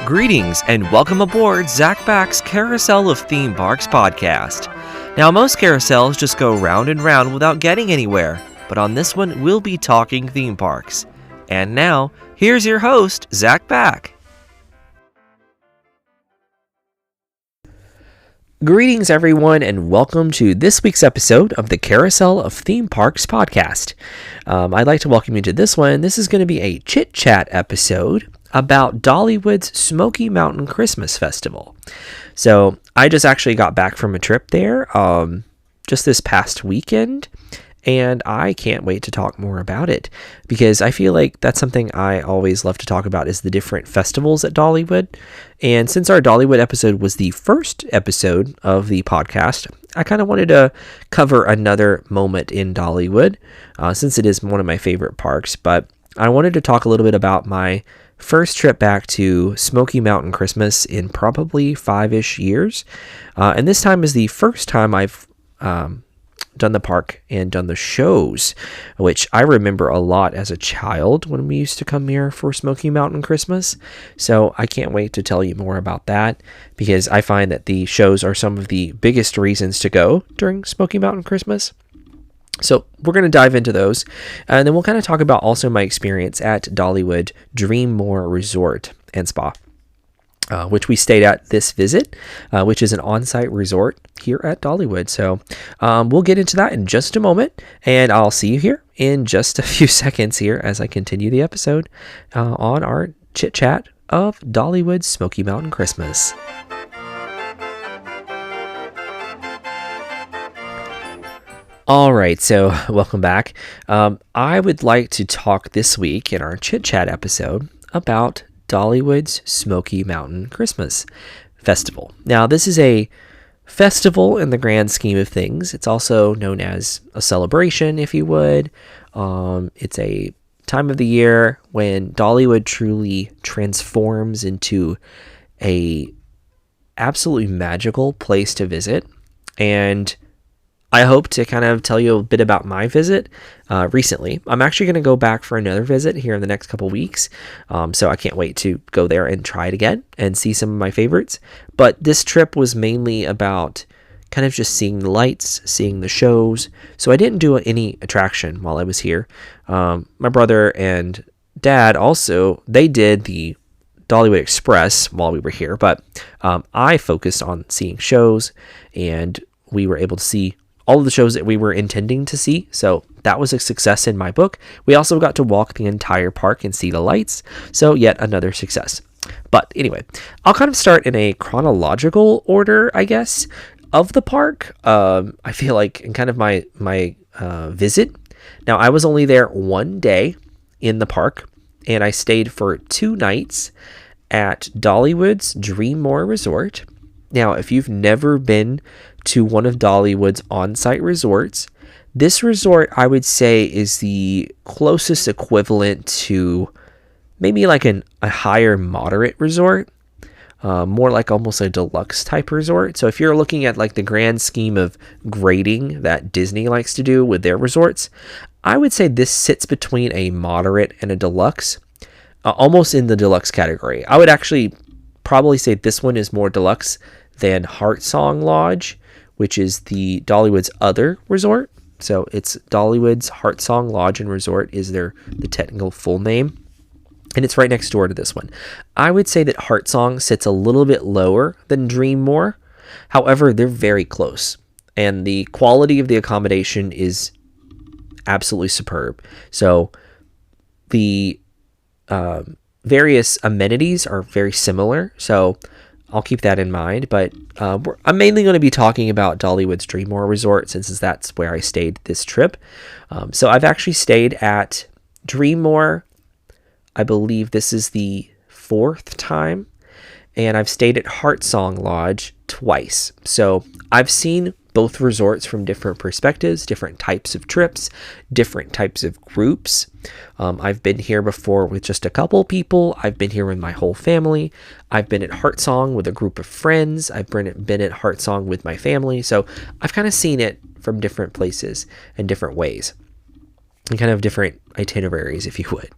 Greetings and welcome aboard Zach Back's Carousel of Theme Parks podcast. Now, most carousels just go round and round without getting anywhere, but on this one, we'll be talking theme parks. And now, here's your host, Zach Back. Greetings, everyone, and welcome to this week's episode of the Carousel of Theme Parks podcast. I'd like to welcome you to this one. This is going to be a Chit-Chat episode about Dollywood's Smoky Mountain Christmas Festival. So I just actually got back from a trip there just this past weekend, and I can't wait to talk more about it because I feel like that's something I always love to talk about is the different festivals at Dollywood. And since our Dollywood episode was the first episode of the podcast, I kind of wanted to cover another moment in Dollywood since it is one of my favorite parks. But I wanted to talk a little bit about my first trip back to Smoky Mountain Christmas in probably 5-ish years. And this time is the first time I've done the park and done the shows, which I remember a lot as a child when we used to come here for Smoky Mountain Christmas. So I can't wait to tell you more about that because I find that the shows are some of the biggest reasons to go during Smoky Mountain Christmas. So we're going to dive into those, and then we'll kind of talk about also my experience at Dollywood DreamMore Resort and Spa, which we stayed at this visit, which is an on-site resort here at Dollywood. So we'll get into that in just a moment, and I'll see you here in just a few seconds here as I continue the episode on our chit-chat of Dollywood's Smoky Mountain Christmas. All right, so welcome back. I would like to talk this week in our Chit-Chat episode about Dollywood's Smoky Mountain Christmas Festival. Now, this is a festival in the grand scheme of things. It's also known as a celebration, if you would. It's a time of the year when Dollywood truly transforms into a absolutely magical place to visit. And I hope to kind of tell you a bit about my visit recently. I'm actually going to go back for another visit here in the next couple weeks. So I can't wait to go there and try it again and see some of my favorites. But this trip was mainly about kind of just seeing the lights, seeing the shows. So I didn't do any attraction while I was here. My brother and dad also, they did the Dollywood Express while we were here. But I focused on seeing shows, and we were able to see all of the shows that we were intending to see. So that was a success in my book. We also got to walk the entire park and see the lights. So yet another success. But anyway, I'll kind of start in a chronological order, I guess, of the park. I feel like in kind of my visit. Now, I was only there one day in the park, and I stayed for 2 nights at Dollywood's DreamMore Resort. Now, if you've never been to one of Dollywood's on-site resorts, this resort, I would say, is the closest equivalent to maybe like a higher moderate resort, more like almost a deluxe type resort. So if you're looking at like the grand scheme of grading that Disney likes to do with their resorts, I would say this sits between a moderate and a deluxe, almost in the deluxe category. I would actually probably say this one is more deluxe than Heart Song Lodge, which is the Dollywood's other resort. So it's Dollywood's Heart Song Lodge and Resort is the technical full name. And it's right next door to this one. I would say that Heart Song sits a little bit lower than DreamMore. However, they're very close. And the quality of the accommodation is absolutely superb. So the various amenities are very similar. So I'll keep that in mind, but I'm mainly going to be talking about Dollywood's DreamMore Resort since that's where I stayed this trip. So I've actually stayed at DreamMore. I believe this is the 4th time, and I've stayed at Heart Song Lodge twice. So I've seen both resorts from different perspectives, different types of trips, different types of groups. I've been here before with just a couple people. I've been here with my whole family. I've been at Heart Song with a group of friends. I've been at Heart Song with my family. So I've kind of seen it from different places and different ways and kind of different itineraries, if you would.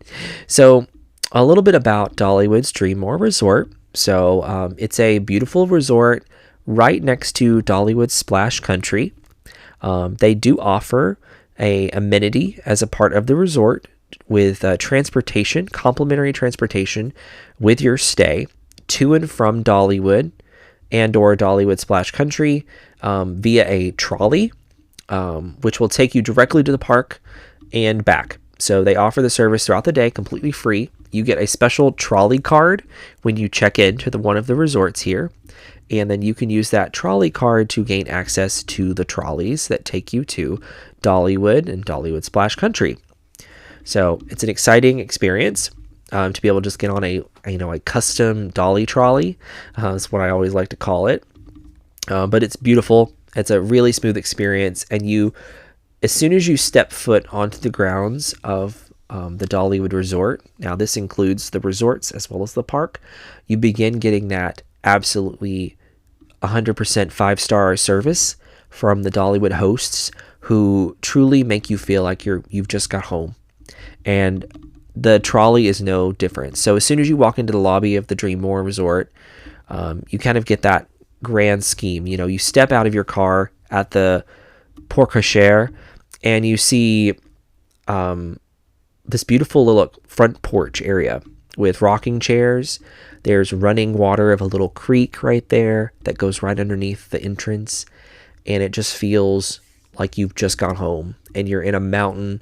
So a little bit about Dollywood's DreamMore Resort. So it's a beautiful resort right next to Dollywood Splash Country. They do offer a amenity as a part of the resort with transportation, complimentary transportation with your stay to and from Dollywood and or Dollywood Splash Country via a trolley, which will take you directly to the park and back. So they offer the service throughout the day completely free. You get a special trolley card when you check into one of the resorts here. And then you can use that trolley card to gain access to the trolleys that take you to Dollywood and Dollywood Splash Country. So it's an exciting experience to be able to just get on a custom dolly trolley. That's what I always like to call it. But it's beautiful. It's a really smooth experience. And as soon as you step foot onto the grounds of the Dollywood Resort, now this includes the resorts as well as the park, you begin getting that absolutely 100% 5-star service from the Dollywood hosts who truly make you feel like you've just got home. And the trolley is no different. So as soon as you walk into the lobby of the DreamMore Resort, you kind of get that grand scheme. You step out of your car at the porte cochere and you see this beautiful little front porch area with rocking chairs. There's running water of a little creek right there that goes right underneath the entrance. And it just feels like you've just gone home and you're in a mountain,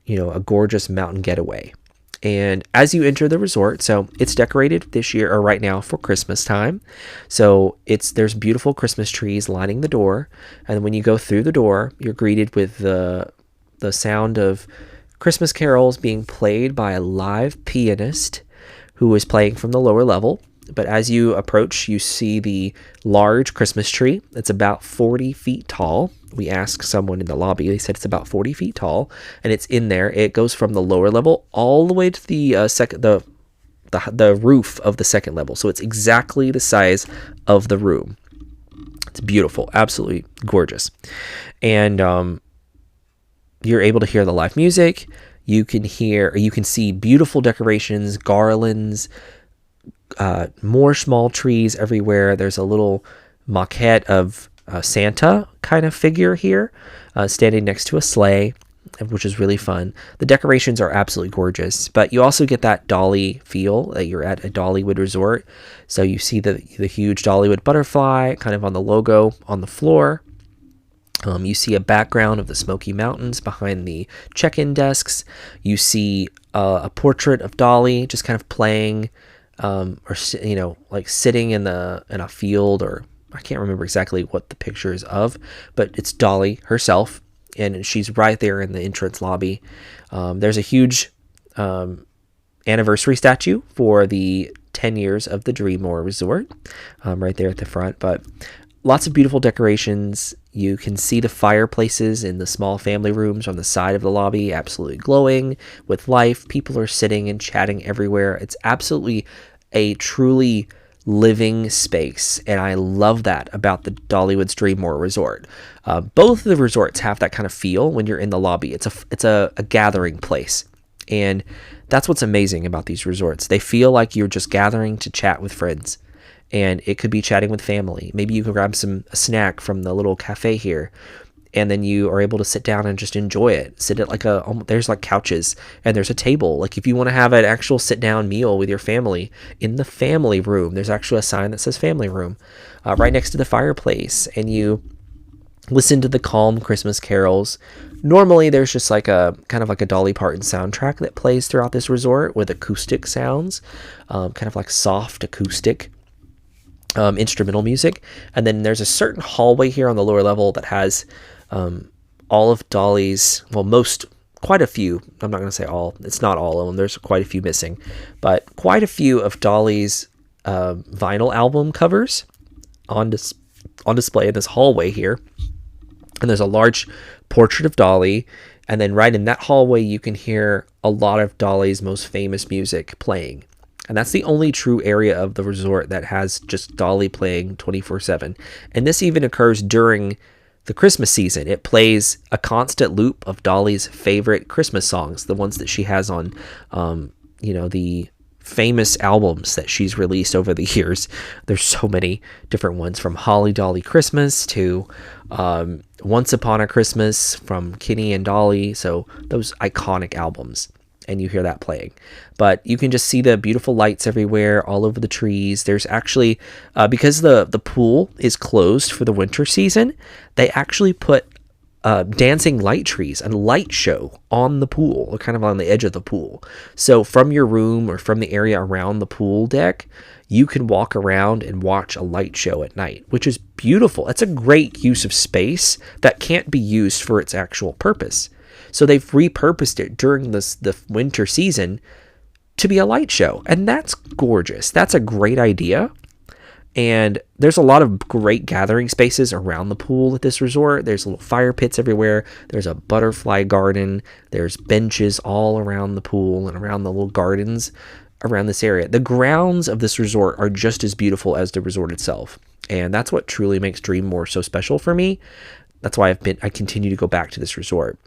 a gorgeous mountain getaway. And as you enter the resort, so it's decorated this year or right now for Christmas time. So there's beautiful Christmas trees lining the door. And when you go through the door, you're greeted with the sound of Christmas carols being played by a live pianist who is playing from the lower level. But as you approach, you see the large Christmas tree. It's about 40 feet tall. We asked someone in the lobby. They said it's about 40 feet tall, and it's in there. It goes from the lower level all the way to the roof of the second level. So it's exactly the size of the room. It's beautiful, absolutely gorgeous, and you're able to hear the live music. You can see beautiful decorations, garlands, more small trees everywhere. There's a little maquette of Santa kind of figure here, standing next to a sleigh, which is really fun. The decorations are absolutely gorgeous, but you also get that Dolly feel that you're at a Dollywood resort. So you see the huge Dollywood butterfly kind of on the logo on the floor. You see a background of the Smoky Mountains behind the check-in desks. You see a portrait of Dolly just kind of playing, or like sitting in a field, or I can't remember exactly what the picture is of, but it's Dolly herself, and she's right there in the entrance lobby. There's a huge anniversary statue for the 10 years of the DreamMore Resort right there at the front, but lots of beautiful decorations. You can see the fireplaces in the small family rooms on the side of the lobby, absolutely glowing with life. People are sitting and chatting everywhere. It's absolutely a truly living space, and I love that about the Dollywood's DreamMore Resort. Both of the resorts have that kind of feel when you're in the lobby. It's a gathering place, and that's what's amazing about these resorts. They feel like you're just gathering to chat with friends. And it could be chatting with family. Maybe you can grab a snack from the little cafe here, and then you are able to sit down and just enjoy it. Sit at there's like couches, and there's a table. Like if you want to have an actual sit down meal with your family in the family room, there's actually a sign that says family room right next to the fireplace, and you listen to the calm Christmas carols. Normally there's just like a kind of like a Dolly Parton soundtrack that plays throughout this resort with acoustic sounds, kind of like soft acoustic instrumental music. And then there's a certain hallway here on the lower level that has all of Dolly's, quite a few, I'm not going to say all, it's not all of them, there's quite a few missing, but quite a few of Dolly's vinyl album covers on display in this hallway here. And there's a large portrait of Dolly, and then right in that hallway you can hear a lot of Dolly's most famous music playing. And that's the only true area of the resort that has just Dolly playing 24/7. And this even occurs during the Christmas season. It plays a constant loop of Dolly's favorite Christmas songs, the ones that she has on, the famous albums that she's released over the years. There's so many different ones, from Holly Dolly Christmas to Once Upon a Christmas from Kenny and Dolly. So those iconic albums, and you hear that playing. But you can just see the beautiful lights everywhere, all over the trees. There's actually, because the pool is closed for the winter season, they actually put dancing light trees and light show on the pool, or kind of on the edge of the pool. So from your room or from the area around the pool deck, you can walk around and watch a light show at night, which is beautiful. It's a great use of space that can't be used for its actual purpose. So they've repurposed it during the winter season to be a light show, and that's gorgeous. That's a great idea. And there's a lot of great gathering spaces around the pool at this resort. There's little fire pits everywhere. There's a butterfly garden. There's benches all around the pool and around the little gardens around this area. The grounds of this resort are just as beautiful as the resort itself. And that's what truly makes DreamMore so special for me. That's why I continue to go back to this resort.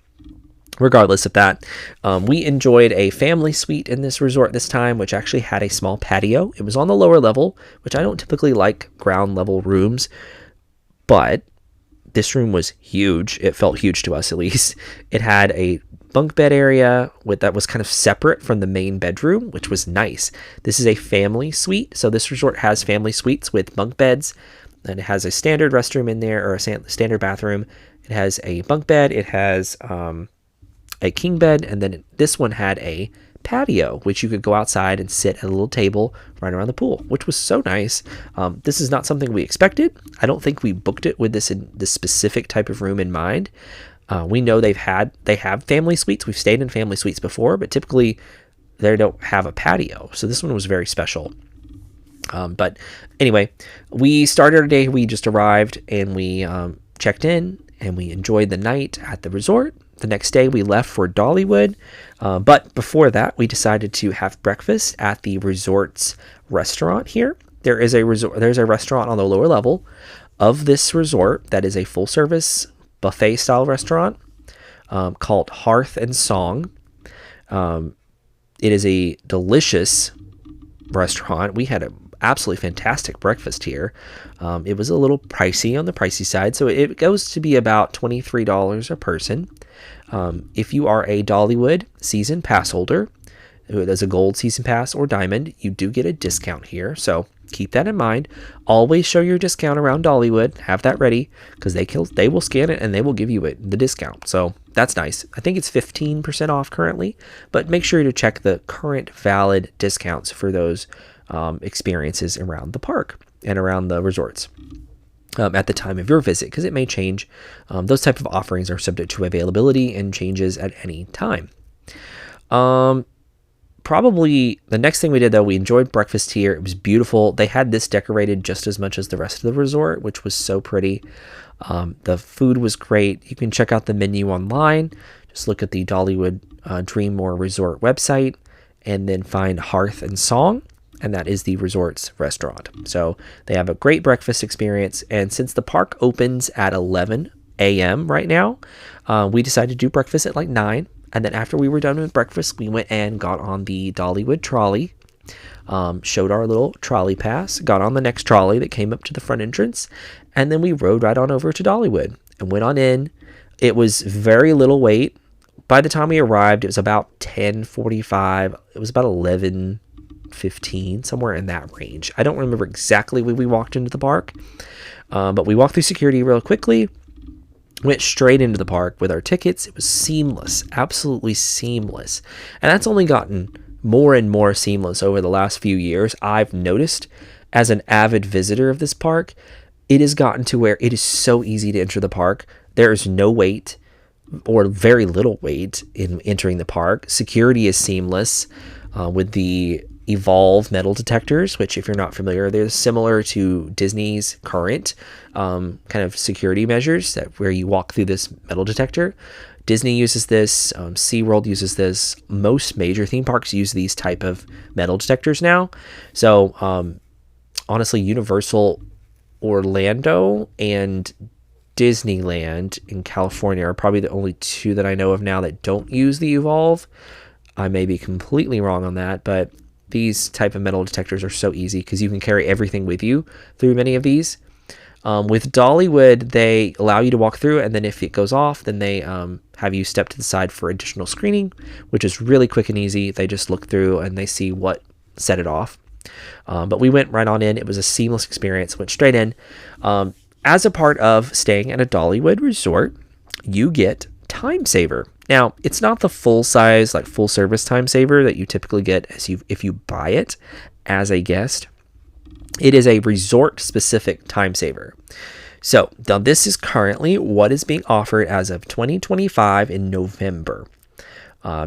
Regardless of that, we enjoyed a family suite in this resort this time, which actually had a small patio. It was on the lower level, which I don't typically like ground level rooms, but this room was huge. It felt huge to us, at least. It had a bunk bed area that was kind of separate from the main bedroom, which was nice. This is a family suite, so this resort has family suites with bunk beds, and it has a standard restroom in there, or a standard bathroom. It has a bunk bed. It has a king bed, and then this one had a patio, which you could go outside and sit at a little table right around the pool, which was so nice. This is not something we expected. I don't think we booked it with this specific type of room in mind. We know they have family suites. We've stayed in family suites before, but typically they don't have a patio. So this one was very special. But anyway, we started our day. We just arrived and we checked in, and we enjoyed the night at the resort. The next day we left for Dollywood, but before that we decided to have breakfast at the resort's restaurant here. There's a restaurant on the lower level of this resort that is a full service buffet style restaurant called Hearth and Song. It is a delicious restaurant. We had an absolutely fantastic breakfast here. It was a little pricey on the pricey side, so it goes to be about $23 a person. If you are a Dollywood season pass holder, who has a gold season pass or diamond, you do get a discount here. So keep that in mind. Always show your discount around Dollywood. Have that ready, because they will scan it and they will give you the discount. So that's nice. I think it's 15% off currently, but make sure to check the current valid discounts for those experiences around the park and around the resorts at the time of your visit, because it may change. Those type of offerings are subject to availability and changes at any time. Probably the next thing we did, though, we enjoyed breakfast here. It was beautiful. They had this decorated just as much as the rest of the resort, which was so pretty. The food was great. You can check out the menu online. Just look at the Dollywood DreamMore Resort website and then find Hearth and Song, and that is the resort's restaurant. So they have a great breakfast experience, and since the park opens at 11 a.m. right now, we decided to do breakfast at like 9, and then after we were done with breakfast, we went and got on the Dollywood trolley, showed our little trolley pass, got on the next trolley that came up to the front entrance, and then we rode right on over to Dollywood and went on in. It was very little wait. By the time we arrived, it was about 10:45. It was about 11:15, somewhere in that range. I don't remember exactly when we walked into the park, but we walked through security real quickly, went straight into the park with our tickets. It was seamless, absolutely seamless. And that's only gotten more and more seamless over the last few years. I've noticed, as an avid visitor of this park, it has gotten to where it is so easy to enter the park. There is no wait, or very little wait, in entering the park. Security is seamless with the Evolve metal detectors, which, if you're not familiar, they're similar to Disney's current kind of security measures, where you walk through this metal detector. Disney uses this, SeaWorld uses this. Most major theme parks use these type of metal detectors now. So honestly, Universal Orlando and Disneyland in California are probably the only two that I know of now that don't use the Evolve. I may be completely wrong on that, but These type of metal detectors are so easy because you can carry everything with you through many of these. With Dollywood, they allow you to walk through, and then if it goes off, then they have you step to the side for additional screening, which is really quick and easy. They just look through and they see what set it off. But we went right on in. It was a seamless experience. Went straight in. As a part of staying at a Dollywood resort, you get Time Saver. Now, it's not the full size, like full service Time Saver that you typically get if you buy it as a guest. It is a resort specific Time Saver. So now this is currently what is being offered as of 2025 in November.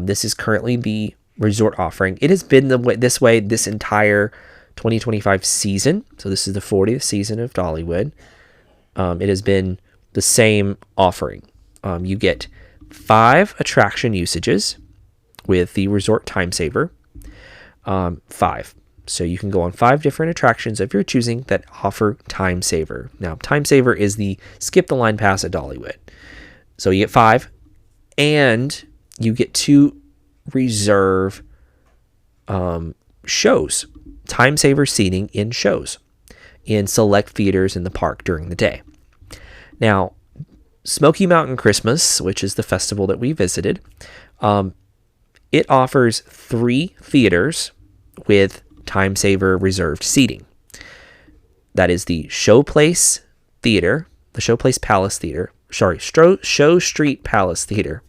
This is currently the resort offering. It has been this way this entire 2025 season. So this is the 40th season of Dollywood. It has been the same offering. You get 5 attraction usages with the resort Time Saver. 5. So you can go on 5 different attractions of your choosing that offer Time Saver. Now, Time Saver is the skip the line pass at Dollywood. So you get 5, and you get 2 reserve shows. Time Saver seating in shows in select theaters in the park during the day. Now, Smoky Mountain Christmas, which is the festival that we visited, it offers 3 theaters with Time Saver reserved seating. That is the Showplace Theater, the Showplace Palace Theater, Show Street Palace Theater.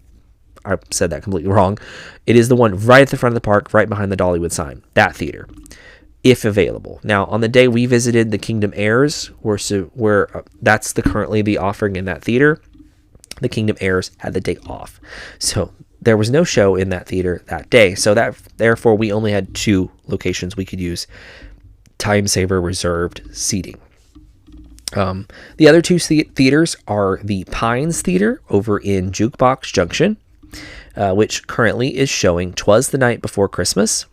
I said that completely wrong. It is the one right at the front of the park, right behind the Dollywood sign, that theater, if available. Now, on the day we visited, the Kingdom Heirs that's currently the offering in that theater. The Kingdom Heirs had the day off. So there was no show in that theater that day. So therefore we only had 2 locations we could use Time Saver reserved seating. The other 2 theaters are the Pines Theater over in Jukebox Junction, which currently is showing 'Twas the Night Before Christmas.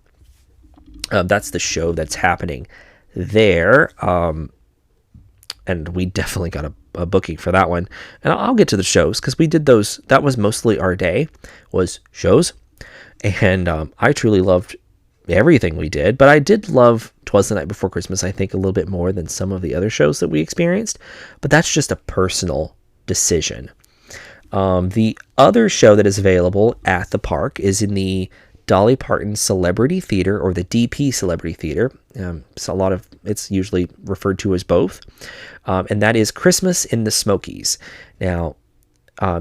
That's the show that's happening there. And we definitely got a booking for that one. And I'll get to the shows because we did those. That was mostly our day, was shows. And I truly loved everything we did. But I did love 'Twas the Night Before Christmas, I think, a little bit more than some of the other shows that we experienced. But that's just a personal decision. The other show that is available at the park is in the Dolly Parton Celebrity Theater, or the DP Celebrity Theater. It's usually referred to as both. And that is Christmas in the Smokies. Now,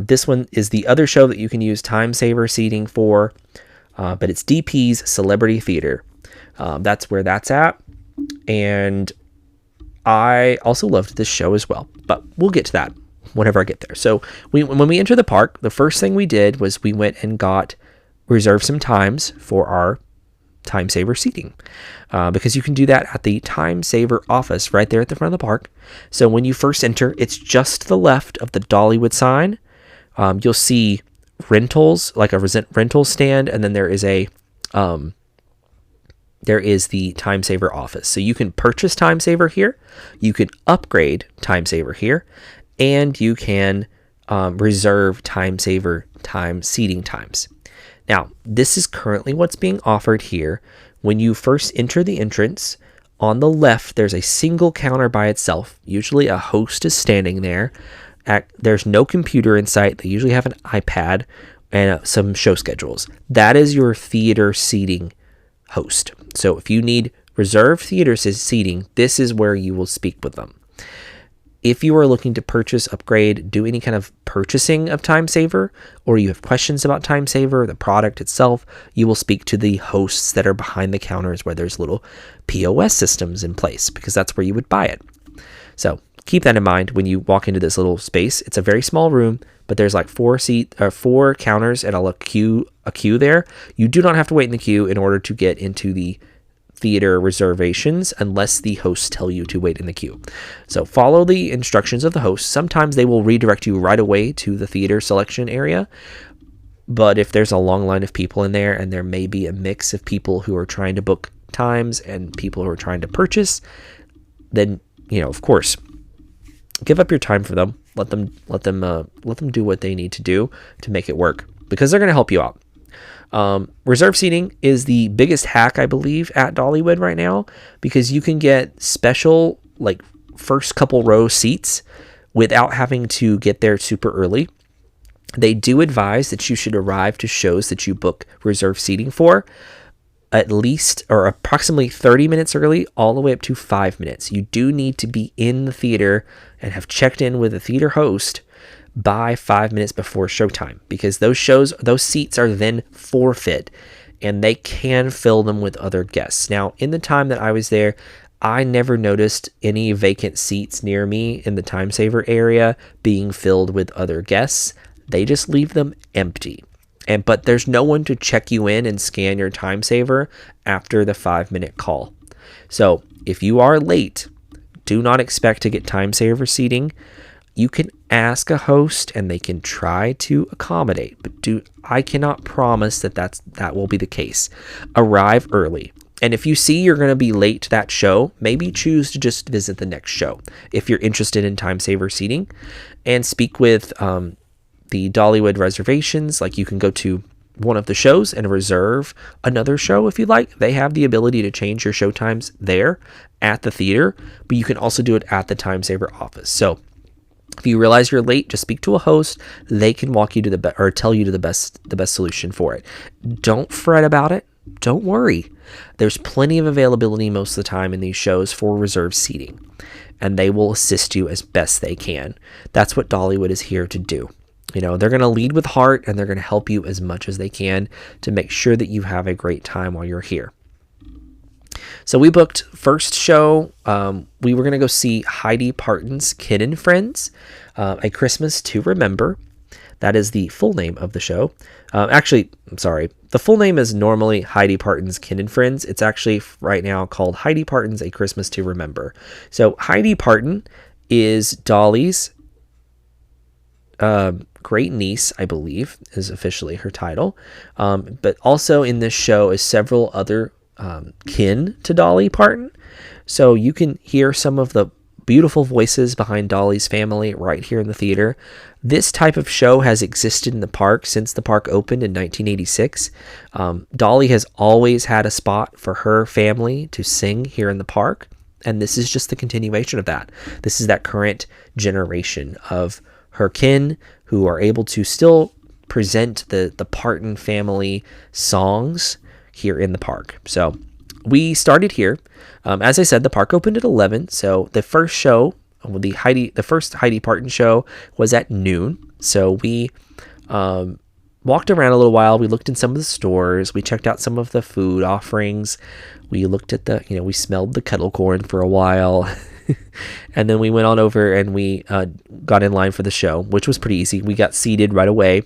this one is the other show that you can use Time Saver seating for, but it's DP's Celebrity Theater. That's where that's at. And I also loved this show as well, but we'll get to that whenever I get there. So when we enter the park, the first thing we did was we went and reserved some times for our Time Saver seating, because you can do that at the Time Saver office right there at the front of the park. So when you first enter, it's just to the left of the Dollywood sign. You'll see rentals, like a rental stand, and then there is the Time Saver office. So you can purchase Time Saver here, you can upgrade Time Saver here, and you can reserve Time Saver seating times. Now, this is currently what's being offered here. When you first enter the entrance, on the left, there's a single counter by itself. Usually a host is standing there. There's no computer in sight. They usually have an iPad and some show schedules. That is your theater seating host. So if you need reserved theater seating, this is where you will speak with them. If you are looking to purchase, upgrade, do any kind of purchasing of Time Saver, or you have questions about Time Saver, the product itself, you will speak to the hosts that are behind the counters where there's little POS systems in place, because that's where you would buy it. So keep that in mind when you walk into this little space. It's a very small room, but there's like 4 counters and a queue there. You do not have to wait in the queue in order to get into the theater reservations unless the hosts tell you to wait in the queue. So follow the instructions of the host. Sometimes they will redirect you right away to the theater selection area. But if there's a long line of people in there, and there may be a mix of people who are trying to book times and people who are trying to purchase, then, of course, give up your time for them. Let them do what they need to do to make it work, because they're going to help you out. Reserve seating is the biggest hack, I believe, at Dollywood right now, because you can get special, like, first couple row seats without having to get there super early. They do advise that you should arrive to shows that you book reserve seating for at least or approximately 30 minutes early, all the way up to 5 minutes. You do need to be in the theater and have checked in with the theater host by 5 minutes before showtime, because those seats are then forfeit and they can fill them with other guests. Now, in the time that I was there, I never noticed any vacant seats near me in the time saver area being filled with other guests. They just leave them empty. But there's no one to check you in and scan your time saver after the 5-minute call. So if you are late, do not expect to get time saver seating. You can ask a host and they can try to accommodate, but I cannot promise that will be the case. Arrive early. And if you see you're going to be late to that show, maybe choose to just visit the next show if you're interested in time saver seating, and speak with the Dollywood reservations. Like, you can go to one of the shows and reserve another show if you like. They have the ability to change your show times there at the theater, but you can also do it at the time saver office. So if you realize you're late, just speak to a host. They can walk you to or tell you to the best solution for it. Don't fret about it. Don't worry. There's plenty of availability most of the time in these shows for reserved seating, and they will assist you as best they can. That's what Dollywood is here to do. They're going to lead with heart, and they're going to help you as much as they can to make sure that you have a great time while you're here. So we booked first show. We were going to go see Heidi Parton's Kin and Friends, A Christmas to Remember. That is the full name of the show. Actually, I'm sorry. The full name is normally Heidi Parton's Kin and Friends. It's actually right now called Heidi Parton's A Christmas to Remember. So Heidi Parton is Dolly's great niece, I believe, is officially her title. But also in this show is several other kin to Dolly Parton. So you can hear some of the beautiful voices behind Dolly's family right here in the theater. This type of show has existed in the park since the park opened in 1986. Dolly has always had a spot for her family to sing here in the park, and this is just the continuation of that. This is that current generation of her kin who are able to still present the Parton family songs here in the park. So we started here. As I said, the park opened at 11. So the first show, the first Heidi Parton show, was at noon. So we walked around a little while. We looked in some of the stores. We checked out some of the food offerings. We looked at we smelled the kettle corn for a while. And then we went on over and we got in line for the show, which was pretty easy. We got seated right away.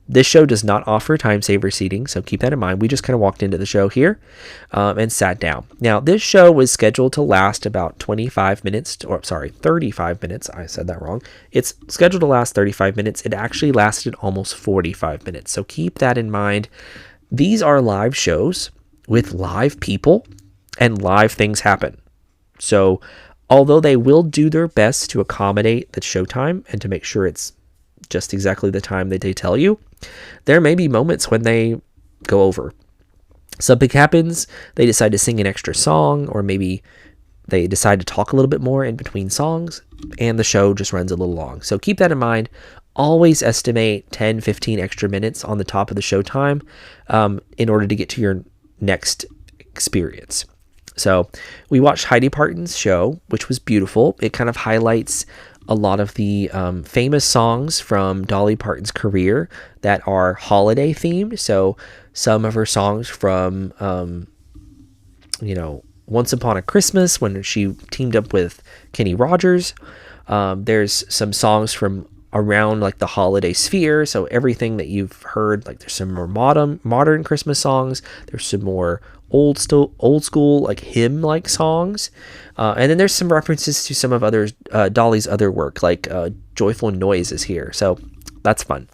This show does not offer time saver seating, so keep that in mind. We just kind of walked into the show here and sat down. Now, this show was scheduled to last about 35 minutes. I said that wrong. It's scheduled to last 35 minutes. It actually lasted almost 45 minutes, so keep that in mind. These are live shows with live people, and live things happen. So although they will do their best to accommodate the showtime and to make sure it's just exactly the time that they tell you, there may be moments when they go over. Something happens, they decide to sing an extra song, or maybe they decide to talk a little bit more in between songs, and the show just runs a little long. So keep that in mind. Always estimate 10, 15 extra minutes on the top of the showtime in order to get to your next experience. So we watched Heidi Parton's show, which was beautiful. It kind of highlights a lot of the famous songs from Dolly Parton's career that are holiday themed. So some of her songs from, Once Upon a Christmas, when she teamed up with Kenny Rogers. There's some songs from around like the holiday sphere. So everything that you've heard, like there's some more modern Christmas songs. There's some more old school like hymn like songs, and then there's some references to some of Dolly's other work, like Joyful Noise is here, so that's fun.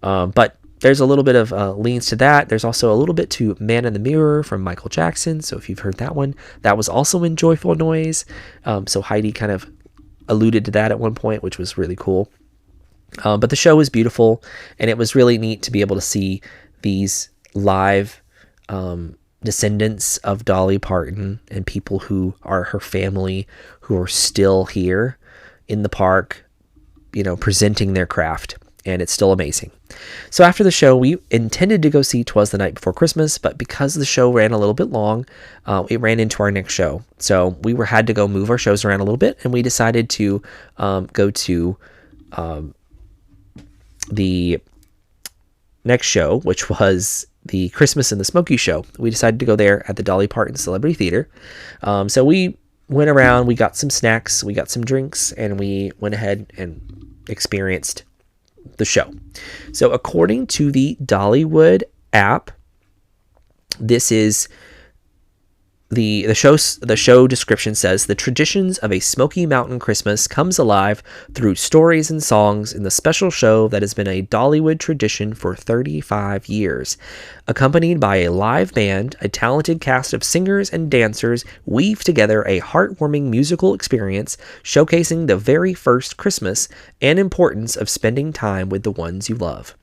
But there's a little bit of leans to that. There's also a little bit to Man in the Mirror from Michael Jackson, so if you've heard that one, that was also in Joyful Noise. So Heidi kind of alluded to that at one point, which was really cool. But the show was beautiful, and it was really neat to be able to see these live descendants of Dolly Parton and people who are her family who are still here in the park, presenting their craft, and it's still amazing. So after the show, we intended to go see 'Twas the Night Before Christmas, but because the show ran a little bit long, it ran into our next show. So we had to go move our shows around a little bit, and we decided to go to the next show, which was the Christmas in the Smoky show. We decided to go there at the Dolly Parton Celebrity Theater. So we went around, we got some snacks, we got some drinks, and we went ahead and experienced the show. So according to the Dollywood app, this is the show description says the traditions of a Smoky Mountain Christmas comes alive through stories and songs in the special show that has been a Dollywood tradition for 35 years. Accompanied by a live band, a talented cast of singers and dancers weave together a heartwarming musical experience showcasing the very first Christmas and importance of spending time with the ones you love.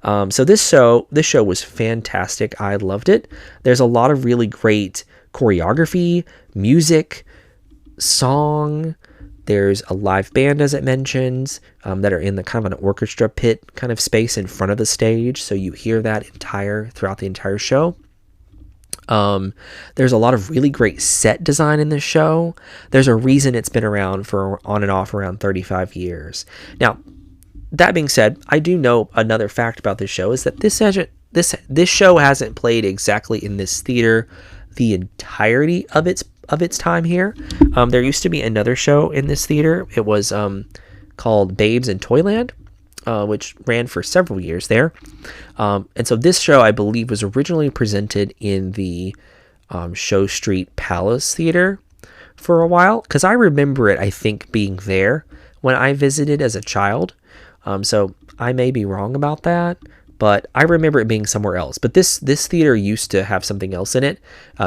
So this show was fantastic. I loved it. There's a lot of really great choreography, music, song. There's a live band, as it mentions, that are in the kind of an orchestra pit kind of space in front of the stage. So you hear that throughout the entire show. There's a lot of really great set design in this show. There's a reason it's been around for on and off around 35 years. Now, that being said, I do know another fact about this show is that this show hasn't played exactly in this theater the entirety of its time here. There used to be another show in this theater. It was called Babes in Toyland, which ran for several years there. And so this show, I believe, was originally presented in the Show Street Palace Theater for a while, because I remember it, I think, being there when I visited as a child. So I may be wrong about that, but I remember it being somewhere else. But this theater used to have something else in it,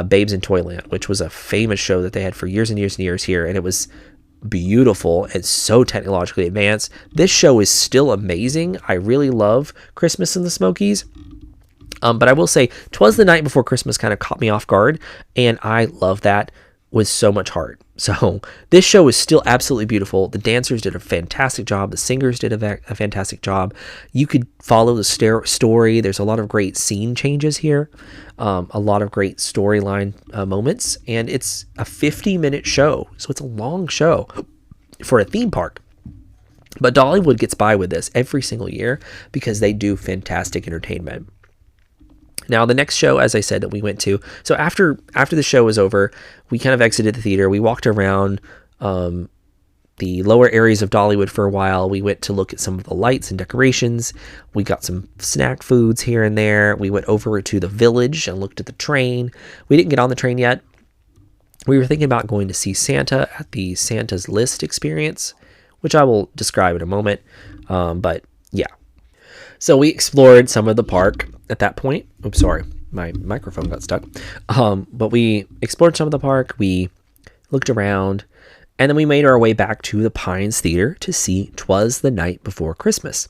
Babes in Toyland, which was a famous show that they had for years and years and years here, and it was beautiful and so technologically advanced. This show is still amazing. I really love Christmas in the Smokies. But I will say, 'Twas the Night Before Christmas kind of caught me off guard, and I love that with so much heart. So this show is still absolutely beautiful. The dancers did a fantastic job. The singers did a fantastic job. You could follow the story. There's a lot of great scene changes here, a lot of great storyline moments, and it's a 50-minute show, so it's a long show for a theme park. But Dollywood gets by with this every single year because they do fantastic entertainment. Now, the next show, as I said, that we went to, so after the show was over, we kind of exited the theater. We walked around the lower areas of Dollywood for a while. We went to look at some of the lights and decorations. We got some snack foods here and there. We went over to the village and looked at the train. We didn't get on the train yet. We were thinking about going to see Santa at the Santa's List experience, which I will describe in a moment. But yeah. So we explored some of the park at that point. Oops, sorry, my microphone got stuck. But we explored some of the park. We looked around, and then we made our way back to the Pines Theater to see 'Twas the Night Before Christmas.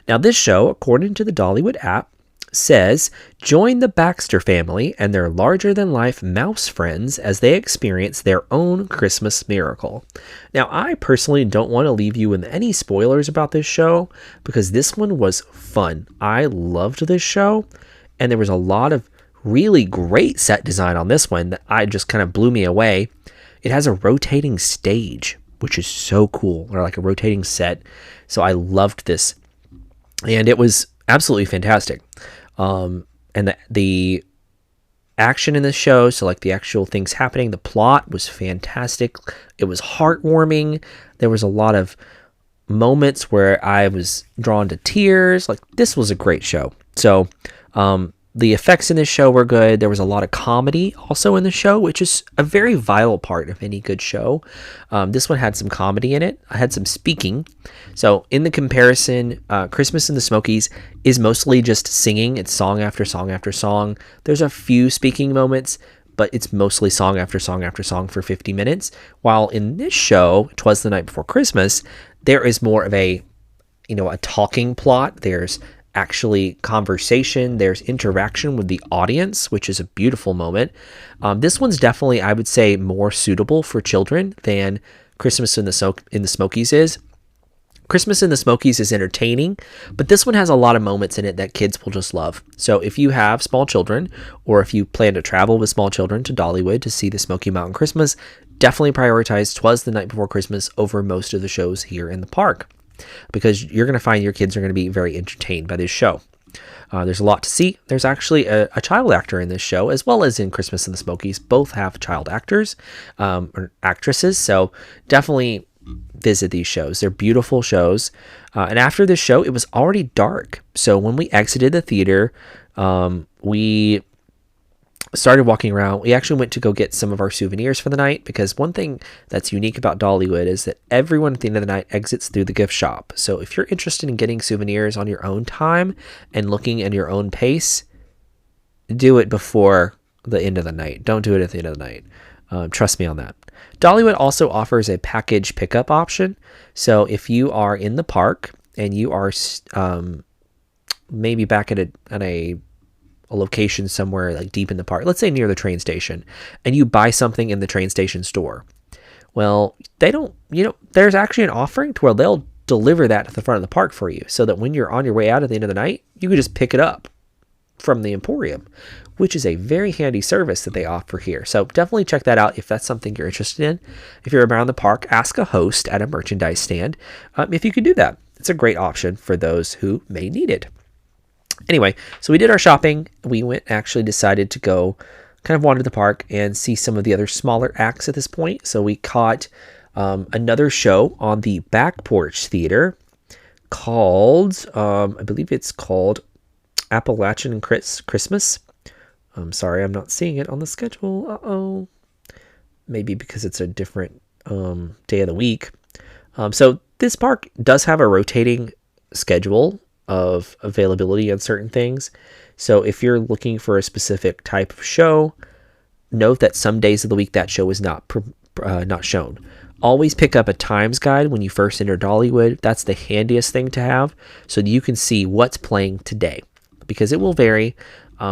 Now, this show, according to the Dollywood app, says, join the Baxter family and their larger-than-life mouse friends as they experience their own Christmas miracle. Now, I personally don't want to leave you with any spoilers about this show because this one was fun. I loved this show, and there was a lot of really great set design on this one that I just kind of blew me away. It has a rotating stage, which is so cool, or like a rotating set. So I loved this, and it was absolutely fantastic. And the action in this show, so like the actual things happening, the plot was fantastic. It was heartwarming. There was a lot of moments where I was drawn to tears. Like, this was a great show. So, the effects in this show were good. There was a lot of comedy also in the show, which is a very vital part of any good show. This one had some comedy in it. I had some speaking. So in the comparison, Christmas in the Smokies is mostly just singing. It's song after song after song. There's a few speaking moments, but it's mostly song after song after song for 50 minutes. While in this show, 'Twas the Night Before Christmas, there is more of a talking plot. There's actually conversation. There's interaction with the audience, which is a beautiful moment. This one's definitely, I would say, more suitable for children than Christmas in the Smokies is. Christmas in the Smokies is entertaining, but this one has a lot of moments in it that kids will just love. So if you have small children, or if you plan to travel with small children to Dollywood to see the Smoky Mountain Christmas, definitely prioritize 'Twas the Night Before Christmas over most of the shows here in the park, because you're going to find your kids are going to be very entertained by this show. There's a lot to see. There's actually a child actor in this show, as well as in Christmas in the Smokies. Both have child actors or actresses, so definitely visit these shows. They're beautiful shows. And after this show, it was already dark. So when we exited the theater, we started walking around. We actually went to go get some of our souvenirs for the night, because one thing that's unique about Dollywood is that everyone at the end of the night exits through the gift shop. So if you're interested in getting souvenirs on your own time and looking at your own pace, do it before the end of the night. Don't do it at the end of the night. Trust me on that. Dollywood also offers a package pickup option. So if you are in the park and you are maybe back at a location somewhere like deep in the park, let's say near the train station, and you buy something in the train station store, well, they don't, there's actually an offering to where they'll deliver that to the front of the park for you, so that when you're on your way out at the end of the night, you can just pick it up from the Emporium, which is a very handy service that they offer here. So definitely check that out if that's something you're interested in. If you're around the park, ask a host at a merchandise stand if you could do that. It's a great option for those who may need it. Anyway, so we did our shopping. We decided to go kind of wander the park and see some of the other smaller acts at this point. So we caught another show on the Back Porch Theater called, I believe it's called Appalachian Christmas. I'm sorry, I'm not seeing it on the schedule. Uh-oh. Maybe because it's a different day of the week. So this park does have a rotating schedule of availability on certain things. So if you're looking for a specific type of show, note that some days of the week that show is not shown. Always pick up a times guide when you first enter Dollywood. That's the handiest thing to have, so that you can see what's playing today, because it will vary.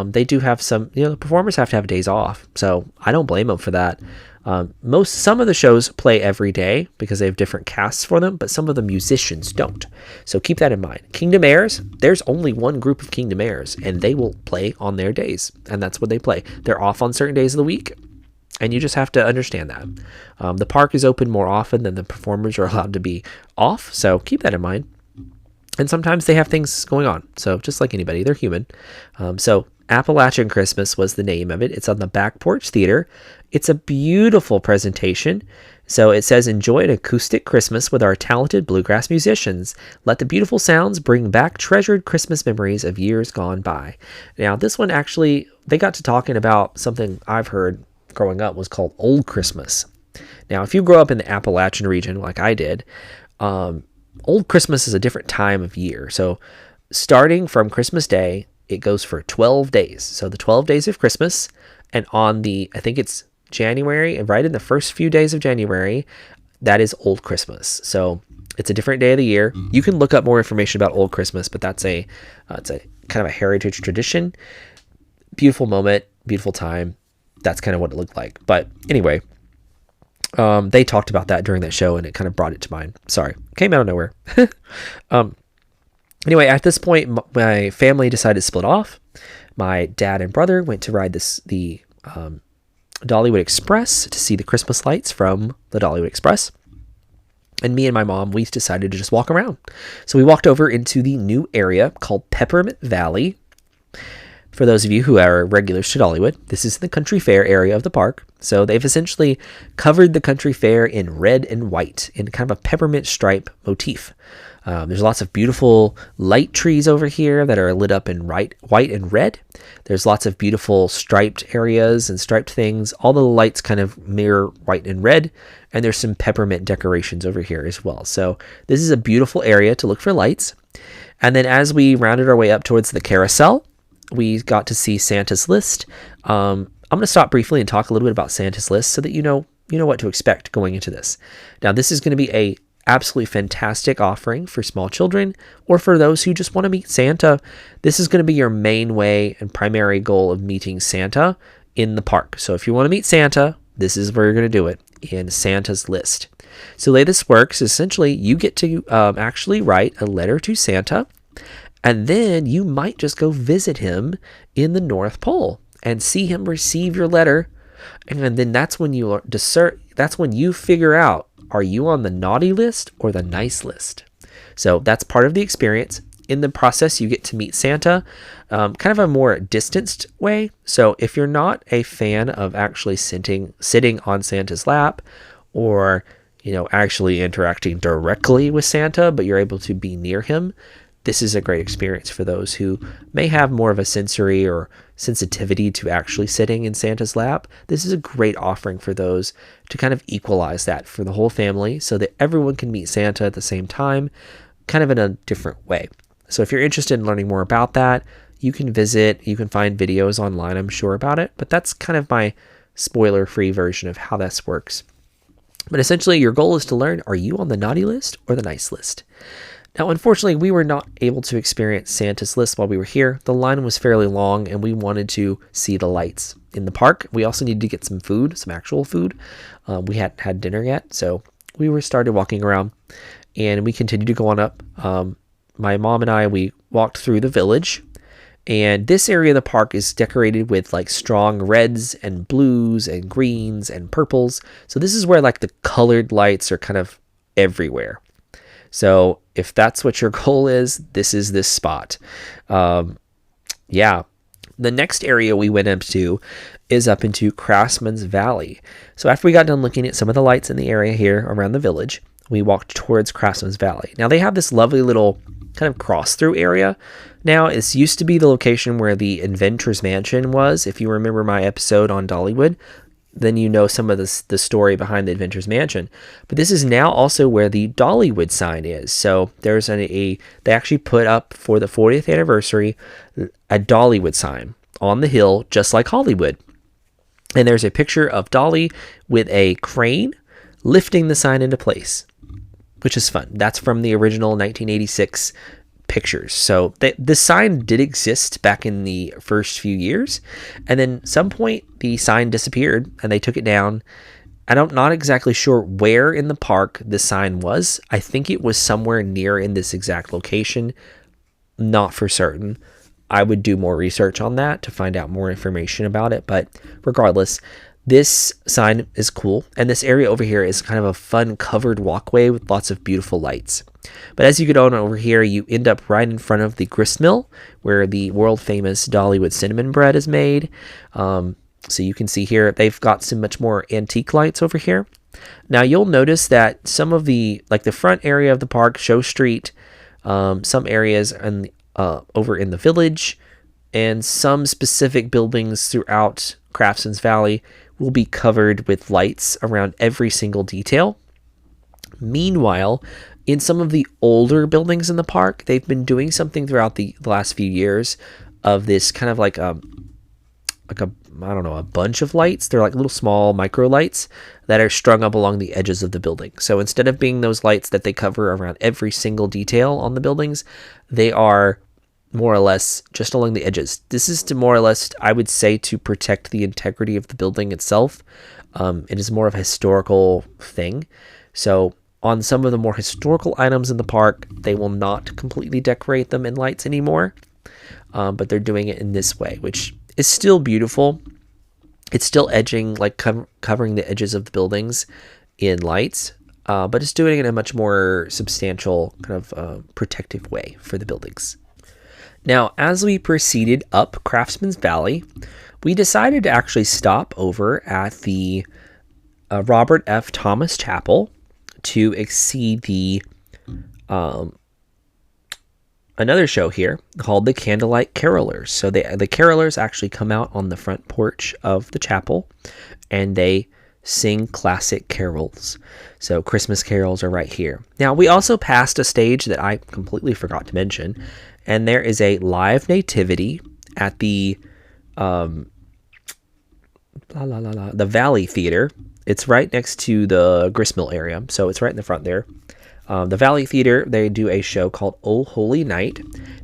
They do have some, the performers have to have days off, so I don't blame them for that. Some of the shows play every day because they have different casts for them, but some of the musicians don't. So keep that in mind. Kingdom Airs, there's only one group of Kingdom Airs, and they will play on their days, and that's what they play. They're off on certain days of the week, and you just have to understand that. The park is open more often than the performers are allowed to be off, so keep that in mind. And sometimes they have things going on, so just like anybody, they're human. So Appalachian Christmas was the name of it. It's on the Back Porch Theater. It's a beautiful presentation. So it says, enjoy an acoustic Christmas with our talented bluegrass musicians. Let the beautiful sounds bring back treasured Christmas memories of years gone by. Now, this one actually, they got to talking about something I've heard growing up was called Old Christmas. Now, if you grow up in the Appalachian region like I did, Old Christmas is a different time of year. So starting from Christmas Day, it goes for 12 days. So the 12 days of Christmas, and on I think it's January, and right in the first few days of January, that is Old Christmas. So it's a different day of the year. You can look up more information about Old Christmas, but that's it's a kind of a heritage tradition. Beautiful moment, beautiful time. That's kind of what it looked like. But anyway, they talked about that during that show, and it kind of brought it to mind. Sorry, came out of nowhere. Anyway, at this point, my family decided to split off. My dad and brother went to ride the Dollywood Express to see the Christmas lights from the Dollywood Express. And me and my mom, we decided to just walk around. So we walked over into the new area called Peppermint Valley. For those of you who are regulars to Dollywood, this is the country fair area of the park. So they've essentially covered the country fair in red and white in kind of a peppermint stripe motif. There's lots of beautiful light trees over here that are lit up in white and red. There's lots of beautiful striped areas and striped things. All the lights kind of mirror white and red. And there's some peppermint decorations over here as well. So this is a beautiful area to look for lights. And then as we rounded our way up towards the carousel, we got to see Santa's List. I'm going to stop briefly and talk a little bit about Santa's List so that you know what to expect going into this. Now, this is going to be a absolutely fantastic offering for small children or for those who just want to meet Santa. This is going to be your main way and primary goal of meeting Santa in the park. So if you want to meet Santa, this is where you're going to do it, in Santa's list. So the way this works, essentially, you get to actually write a letter to Santa, and then you might just go visit him in the North Pole and see him receive your letter. And then that's when you figure out, are you on the naughty list or the nice list? So that's part of the experience. In the process, you get to meet Santa, kind of a more distanced way. So if you're not a fan of actually sitting on Santa's lap, or actually interacting directly with Santa, but you're able to be near him, this is a great experience for those who may have more of a sensory or sensitivity to actually sitting in Santa's lap. This is a great offering for those to kind of equalize that for the whole family so that everyone can meet Santa at the same time, kind of in a different way. So if you're interested in learning more about that, you can find videos online, I'm sure, about it, but that's kind of my spoiler-free version of how this works. But essentially, your goal is to learn, are you on the naughty list or the nice list? Now, unfortunately, we were not able to experience Santa's list while we were here. The line was fairly long, and we wanted to see the lights in the park. We also needed to get some food, some actual food. We hadn't had dinner yet, so we started walking around, and we continued to go on up. My mom and I, we walked through the village, and this area of the park is decorated with like strong reds and blues and greens and purples. So this is where like the colored lights are kind of everywhere. So if that's what your goal is, this is this spot. Yeah. The next area we went up to is up into Craftsman's Valley. So after we got done looking at some of the lights in the area here around the village, we walked towards Craftsman's Valley. Now they have this lovely little kind of cross-through area. Now, this used to be the location where the Inventor's Mansion was. If you remember my episode on Dollywood, then you know some of the story behind the Inventor's Mansion. But this is now also where the Dollywood sign is. So there's they actually put up for the 40th anniversary a Dollywood sign on the hill, just like Hollywood. And there's a picture of Dolly with a crane lifting the sign into place, which is fun. That's from the original 1986 pictures. So the sign did exist back in the first few years, and then some point the sign disappeared and they took it down. I'm not exactly sure where in the park the sign was. I think it was somewhere near in this exact location. Not for certain. I would do more research on that to find out more information about it, but regardless, this sign is cool, and this area over here is kind of a fun covered walkway with lots of beautiful lights. But as you get on over here, you end up right in front of the grist mill, where the world-famous Dollywood cinnamon bread is made. So you can see here, they've got some much more antique lights over here. Now you'll notice that some of the front area of the park, Show Street, some areas over in the village, and some specific buildings throughout Craftsman's Valley will be covered with lights around every single detail. Meanwhile, in some of the older buildings in the park, they've been doing something throughout the last few years of this kind of like a bunch of lights. They're like little small micro lights that are strung up along the edges of the building. So instead of being those lights that they cover around every single detail on the buildings, they are more or less just along the edges. This is to more or less, I would say, to protect the integrity of the building itself. It is more of a historical thing. So on some of the more historical items in the park, they will not completely decorate them in lights anymore. But they're doing it in this way, which is still beautiful. It's still edging, like covering the edges of the buildings in lights, but it's doing it in a much more substantial kind of protective way for the buildings. Now, as we proceeded up Craftsman's Valley, we decided to actually stop over at the Robert F. Thomas Chapel to see the another show here called the Candlelight Carolers. So the carolers actually come out on the front porch of the chapel, and they sing classic carols. So Christmas carols are right here. Now, we also passed a stage that I completely forgot to mention, and there is a live nativity at the Valley Theater. It's right next to the gristmill area, so it's right in the front there. The Valley Theater, they do a show called Oh Holy Night.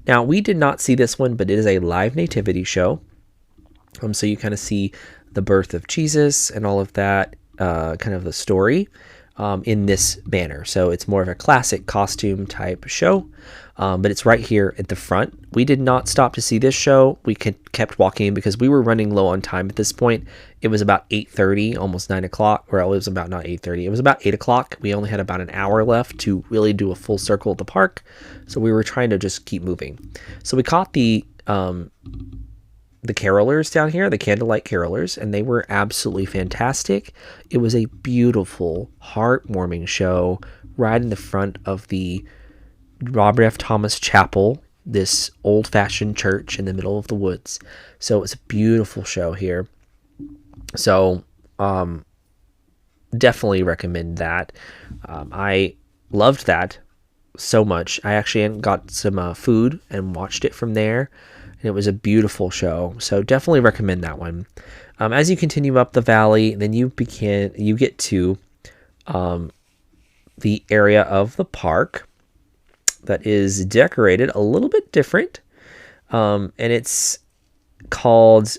Now, we did not see this one, but it is a live nativity show. So you kind of see the birth of Jesus and all of that, kind of the story in this banner. So it's more of a classic costume type show, but it's right here at the front. We did not stop to see this show. We kept walking because we were running low on time at this point. It was about 8:30, almost 9 o'clock, or it was about not 8:30. It was about 8 o'clock. We only had about an hour left to really do a full circle at the park. So we were trying to just keep moving. So we caught the carolers down here, the candlelight carolers, and they were absolutely fantastic. It was a beautiful, heartwarming show right in the front of the Robert F. Thomas Chapel, this old-fashioned church in the middle of the woods. So it was a beautiful show here. So definitely recommend that. I loved that so much. I actually got some food and watched it from there. And it was a beautiful show. So definitely recommend that one. As you continue up the valley, then you get to the area of the park that is decorated a little bit different. And it's called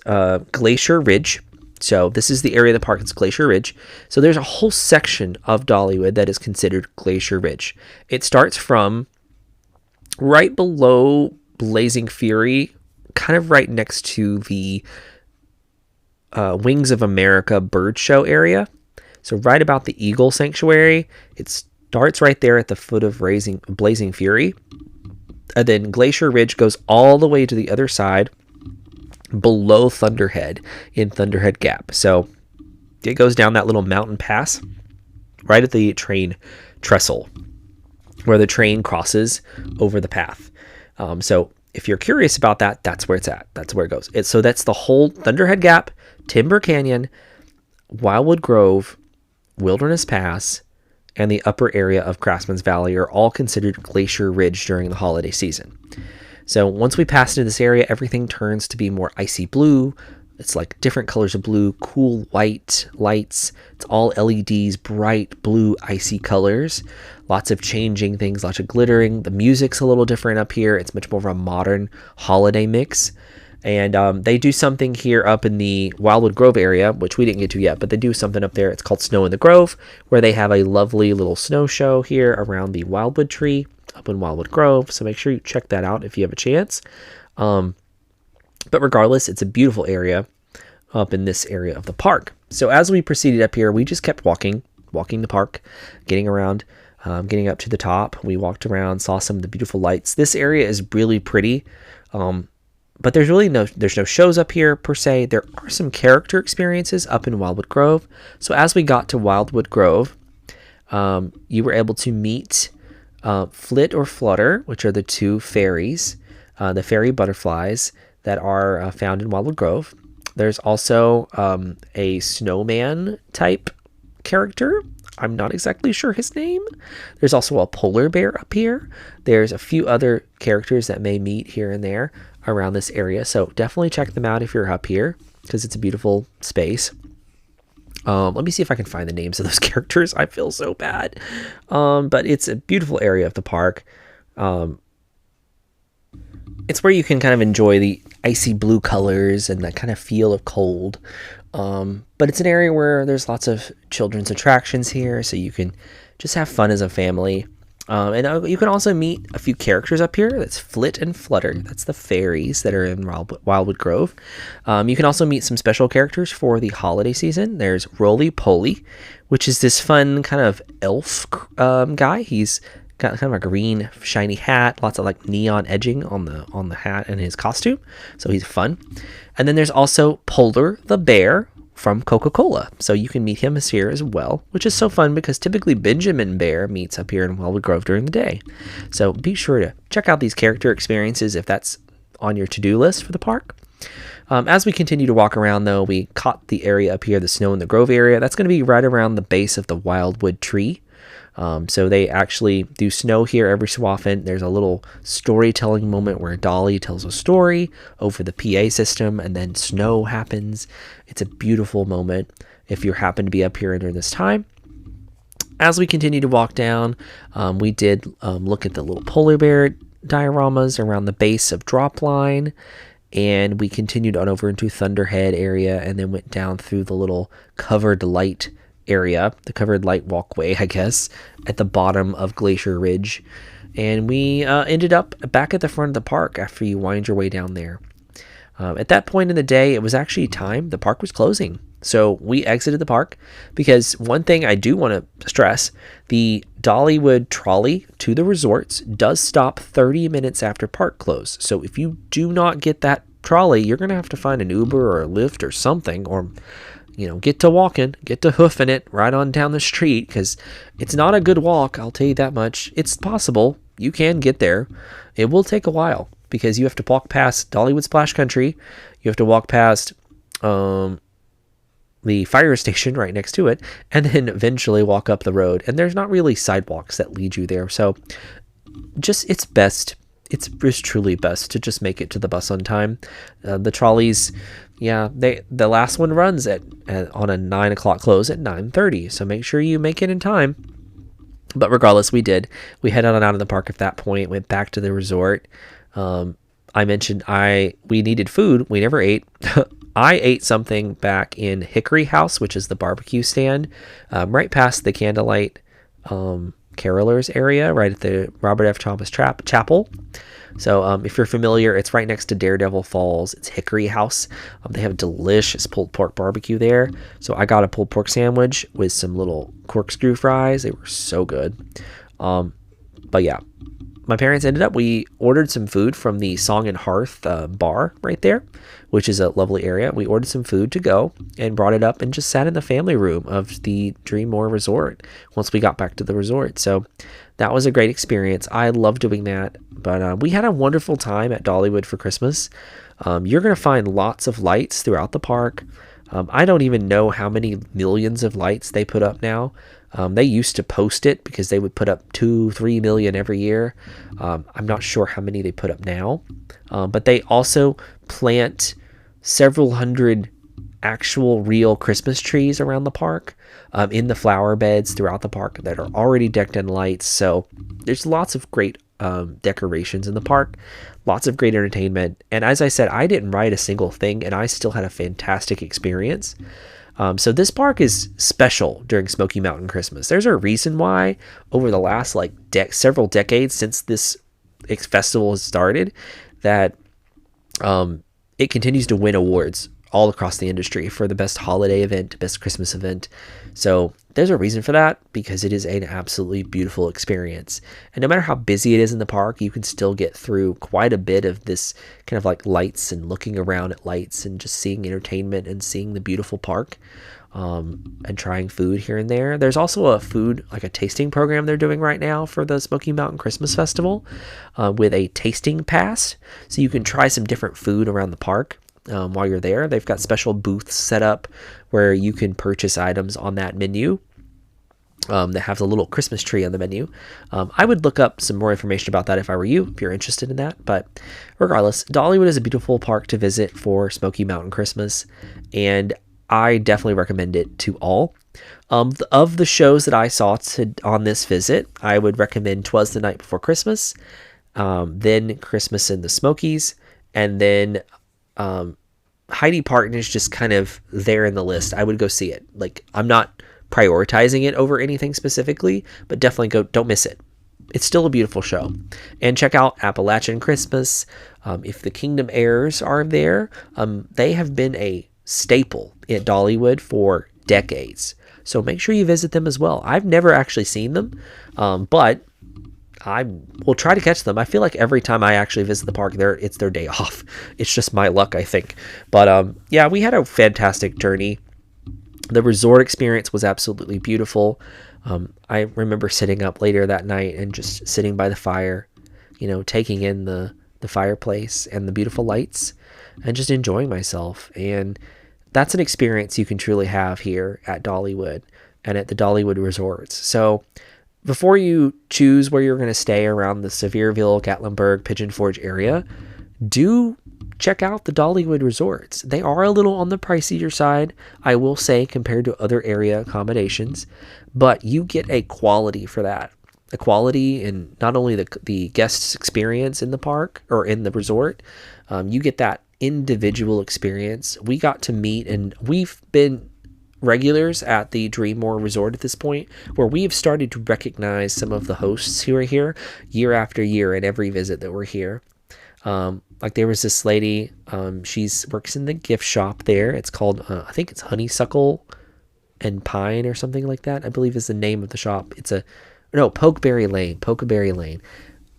Glacier Ridge. So this is the area of the park. It's Glacier Ridge. So there's a whole section of Dollywood that is considered Glacier Ridge. It starts from right below Blazing Fury, kind of right next to the Wings of America bird show area. So right about the Eagle Sanctuary. It starts right there at the foot of Blazing Fury. And then Glacier Ridge goes all the way to the other side below Thunderhead in Thunderhead Gap. So it goes down that little mountain pass right at the train trestle where the train crosses over the path. So if you're curious about that, that's where it's at. That's where it goes. So that's the whole Thunderhead Gap, Timber Canyon, Wildwood Grove, Wilderness Pass, and the upper area of Craftsman's Valley are all considered Glacier Ridge during the holiday season. So once we pass into this area, everything turns to be more icy blue. It's like different colors of blue, cool white lights. It's all LEDs, bright blue, icy colors. Lots of changing things, lots of glittering. The music's a little different up here. It's much more of a modern holiday mix. And they do something here up in the Wildwood Grove area, which we didn't get to yet, but they do something up there. It's called Snow in the Grove, where they have a lovely little snow show here around the wildwood tree up in Wildwood Grove. So make sure you check that out if you have a chance. But regardless, it's a beautiful area up in this area of the park. So as we proceeded up here, we just kept walking the park, getting around, getting up to the top. We walked around, saw some of the beautiful lights. This area is really pretty. But there's no shows up here per se. There are some character experiences up in Wildwood Grove. So as we got to Wildwood Grove, you were able to meet Flit or Flutter, which are the two fairies, the fairy butterflies that are found in Wildwood Grove. There's also a snowman type character. I'm not exactly sure his name. There's also a polar bear up here. There's a few other characters that may meet here and there around this area. So definitely check them out if you're up here because it's a beautiful space. Let me see if I can find the names of those characters. I feel so bad. But it's a beautiful area of the park. It's where you can kind of enjoy the icy blue colors and that kind of feel of cold. But it's an area where there's lots of children's attractions here, so you can just have fun as a family. And you can also meet a few characters up here. That's Flit and Flutter. That's the fairies that are in Wildwood Grove. You can also meet some special characters for the holiday season. There's Roly Poly, which is this fun kind of elf guy. He's got kind of a green shiny hat, lots of like neon edging on the hat and his costume. So he's fun. And then there's also Polar the bear from Coca-Cola. So you can meet him here as well, which is so fun because typically Benjamin Bear meets up here in Wildwood Grove during the day. So be sure to check out these character experiences if that's on your to-do list for the park. As we continue to walk around, though, we caught the area up here, the Snow in the Grove area. That's going to be right around the base of the wildwood tree. So they actually do snow here every so often. There's a little storytelling moment where Dolly tells a story over the PA system and then snow happens. It's a beautiful moment if you happen to be up here during this time. As we continued to walk down, we did look at the little polar bear dioramas around the base of Dropline, and we continued on over into Thunderhead area, and then went down through the little covered light area, the covered light walkway, I guess, at the bottom of Glacier Ridge. And we ended up back at the front of the park after you wind your way down there. At that point in the day, it was actually time. The park was closing. So we exited the park because one thing I do want to stress, the Dollywood trolley to the resorts does stop 30 minutes after park close. So if you do not get that trolley, you're going to have to find an Uber or a Lyft or something, or get to walking, get to hoofing it right on down the street, because it's not a good walk, I'll tell you that much. It's possible. You can get there. It will take a while because you have to walk past Dollywood Splash Country. You have to walk past the fire station right next to it, and then eventually walk up the road. And there's not really sidewalks that lead you there. So it's best. It's truly best to just make it to the bus on time. The trolleys, the last one runs on a 9 o'clock close at 9:30. So make sure you make it in time. But regardless, we did. We headed on out of the park at that point, went back to the resort. I mentioned we needed food. We never ate. I ate something back in Hickory House, which is the barbecue stand, right past the Candlelight Carolers area, right at the Robert F. Thomas Chapel. So if you're familiar, it's right next to Daredevil Falls. It's Hickory House. They have delicious pulled pork barbecue there. So I got a pulled pork sandwich with some little corkscrew fries. They were so good. But yeah, my parents we ordered some food from the Song and Hearth bar right there, which is a lovely area. We ordered some food to go and brought it up and just sat in the family room of the DreamMore resort once we got back to the resort. So that was a great experience. I love doing that. But we had a wonderful time at Dollywood for Christmas. You're going to find lots of lights throughout the park. I don't even know how many millions of lights they put up now. They used to post it because they would put up 2-3 million every year. I'm not sure how many they put up now. But they also plant several hundred actual real Christmas trees around the park, in the flower beds throughout the park that are already decked in lights. So there's lots of great decorations in the park, lots of great entertainment. And as I said, I didn't ride a single thing, and I still had a fantastic experience. So this park is special during Smoky Mountain Christmas. There's a reason why over the last several decades since this festival has started, that it continues to win awards all across the industry for the best holiday event, best Christmas event. So there's a reason for that, because it is an absolutely beautiful experience. And no matter how busy it is in the park, you can still get through quite a bit of this kind of like lights and looking around at lights and just seeing entertainment and seeing the beautiful park, and trying food here and there. There's also a tasting program they're doing right now for the Smoky Mountain Christmas Festival, with a tasting pass. So you can try some different food around the park. While you're there, they've got special booths set up where you can purchase items on that menu that have a little Christmas tree on the menu. I would look up some more information about that if I were you, if you're interested in that. But regardless, Dollywood is a beautiful park to visit for Smoky Mountain Christmas, and I definitely recommend it to all. Of the shows that I saw on this visit, I would recommend 'Twas the Night Before Christmas, then Christmas in the Smokies, and then Heidi Parton is just kind of there in the list. I would go see it. I'm not prioritizing it over anything specifically, but definitely don't miss it. It's still a beautiful show. And check out Appalachian Christmas. If the Kingdom Heirs are there, they have been a staple at Dollywood for decades. So make sure you visit them as well. I've never actually seen them, but I will try to catch them. I feel like every time I actually visit the park, it's their day off. It's just my luck, I think. But we had a fantastic journey. The resort experience was absolutely beautiful. I remember sitting up later that night and just sitting by the fire, taking in the fireplace and the beautiful lights and just enjoying myself. And that's an experience you can truly have here at Dollywood and at the Dollywood resorts. So before you choose where you're going to stay around the Sevierville, Gatlinburg, Pigeon Forge area, do check out the Dollywood resorts. They are a little on the pricier side, I will say, compared to other area accommodations, but you get a quality for that. A quality in not only the guest's experience in the park or in the resort, you get that individual experience. We got to meet, and we've been regulars at the DreamMore resort at this point, where we have started to recognize some of the hosts who are here year after year at every visit that we're here. Like there was this lady, she's works in the gift shop there. It's called, I think it's Honeysuckle and Pine or something like that, I believe is the name of the shop. Pokeberry Lane.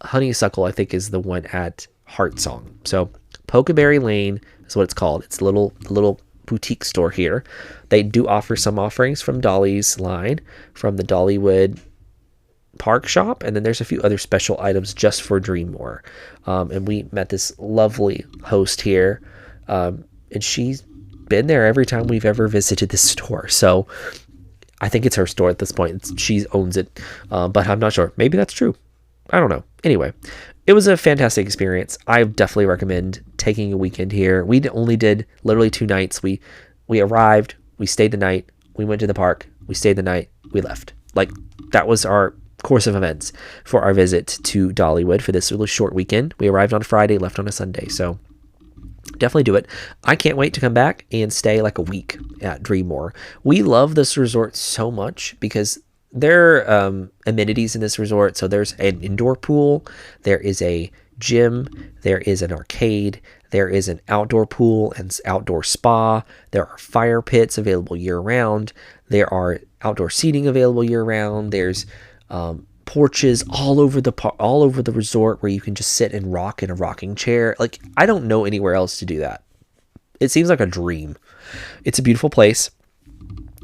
Honeysuckle, I think, is the one at Heart Song. So Pokeberry Lane is what it's called. It's a little boutique store here. They do offer some offerings from Dolly's line, from the Dollywood park shop, and then there's a few other special items just for DreamMore. And we met this lovely host here, and she's been there every time we've ever visited this store. So I think it's her store at this point. She owns it, but I'm not sure. Maybe that's true. I don't know. Anyway, it was a fantastic experience. I definitely recommend taking a weekend here. We only did literally 2 nights. We arrived, we stayed the night, we went to the park, we stayed the night, we left. Like, that was our course of events for our visit to Dollywood for this really short weekend. We arrived on Friday, left on a Sunday. So definitely do it. I can't wait to come back and stay like a week at DreamMore. We love this resort so much because there are amenities in this resort. So there's an indoor pool, there is a gym, there is an arcade, there is an outdoor pool and outdoor spa, there are fire pits available year round, there are outdoor seating available year round, there's porches all over the resort where you can just sit and rock in a rocking chair. Like, I don't know anywhere else to do that. It seems like a dream. It's a beautiful place.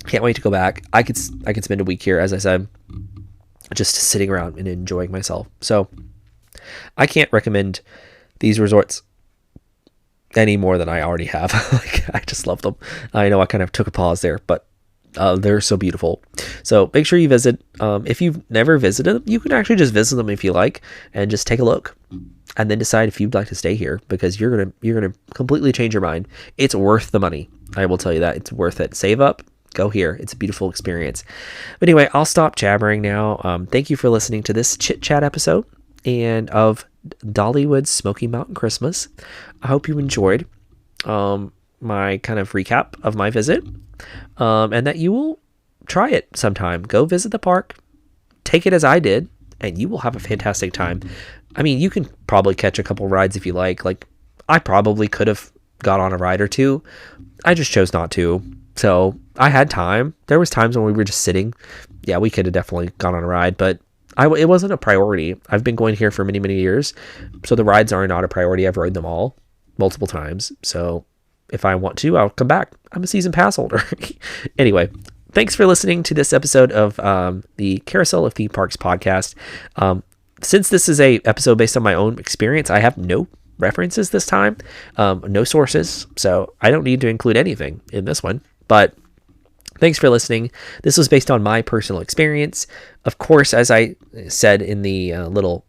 Can't wait to go back. I could spend a week here, as I said, just sitting around and enjoying myself. So I can't recommend these resorts any more than I already have. Like, I just love them. I know I kind of took a pause there, but they're so beautiful. So make sure you visit. If you've never visited them, you can actually just visit them if you like and just take a look and then decide if you'd like to stay here, because you're gonna completely change your mind. It's worth the money. I will tell you that. It's worth it. Save up. Go here. It's a beautiful experience. But anyway, I'll stop jabbering now. Thank you for listening to this Chit-Chat episode and of Dollywood's Smoky Mountain Christmas. I hope you enjoyed my kind of recap of my visit, and that you will try it sometime. Go visit the park, take it as I did, and you will have a fantastic time. I mean, you can probably catch a couple rides if you like. Like, I probably could have got on a ride or two. I just chose not to. So I had time. There was times when we were just sitting. Yeah, we could have definitely gone on a ride, but it wasn't a priority. I've been going here for many, many years, so the rides are not a priority. I've rode them all multiple times. So if I want to, I'll come back. I'm a season pass holder. Anyway, thanks for listening to this episode of the Carousel of Theme Parks podcast. Since this is a episode based on my own experience, I have no references this time, no sources, so I don't need to include anything in this one. But thanks for listening. This was based on my personal experience. Of course, as I said in the little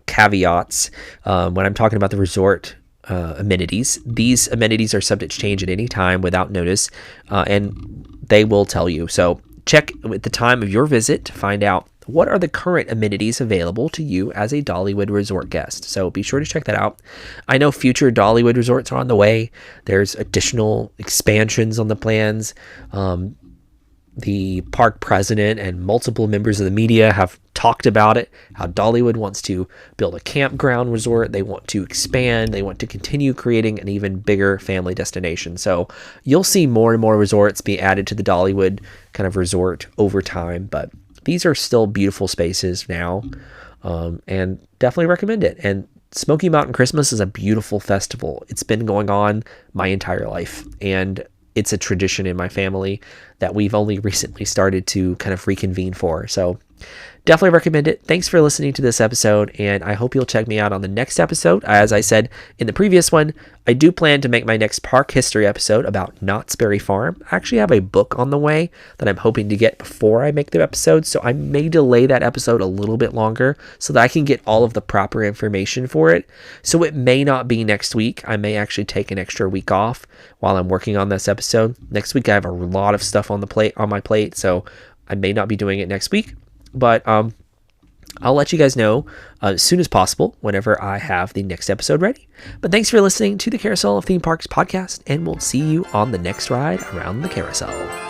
caveats, when I'm talking about the resort amenities, these amenities are subject to change at any time without notice, and they will tell you. So check at the time of your visit to find out what are the current amenities available to you as a Dollywood resort guest. So be sure to check that out. I know future Dollywood resorts are on the way. There's additional expansions on the plans. The park president and multiple members of the media have talked about it, how Dollywood wants to build a campground resort. They want to expand. They want to continue creating an even bigger family destination. So you'll see more and more resorts be added to the Dollywood kind of resort over time, but these are still beautiful spaces now, and definitely recommend it. And Smoky Mountain Christmas is a beautiful festival. It's been going on my entire life, and it's a tradition in my family that we've only recently started to kind of reconvene for. So Definitely recommend it. Thanks for listening to this episode, and I hope you'll check me out on the next episode. As I said in the previous one, I do plan to make my next park history episode about Knott's Berry Farm. I actually have a book on the way that I'm hoping to get before I make the episode, so I may delay that episode a little bit longer so that I can get all of the proper information for it. So it may not be next week. I may actually take an extra week off while I'm working on this episode. Next week I have a lot of stuff on my plate, so I may not be doing it next week. But I'll let you guys know as soon as possible whenever I have the next episode ready. But thanks for listening to the Carousel of Theme Parks podcast, and we'll see you on the next ride around the carousel.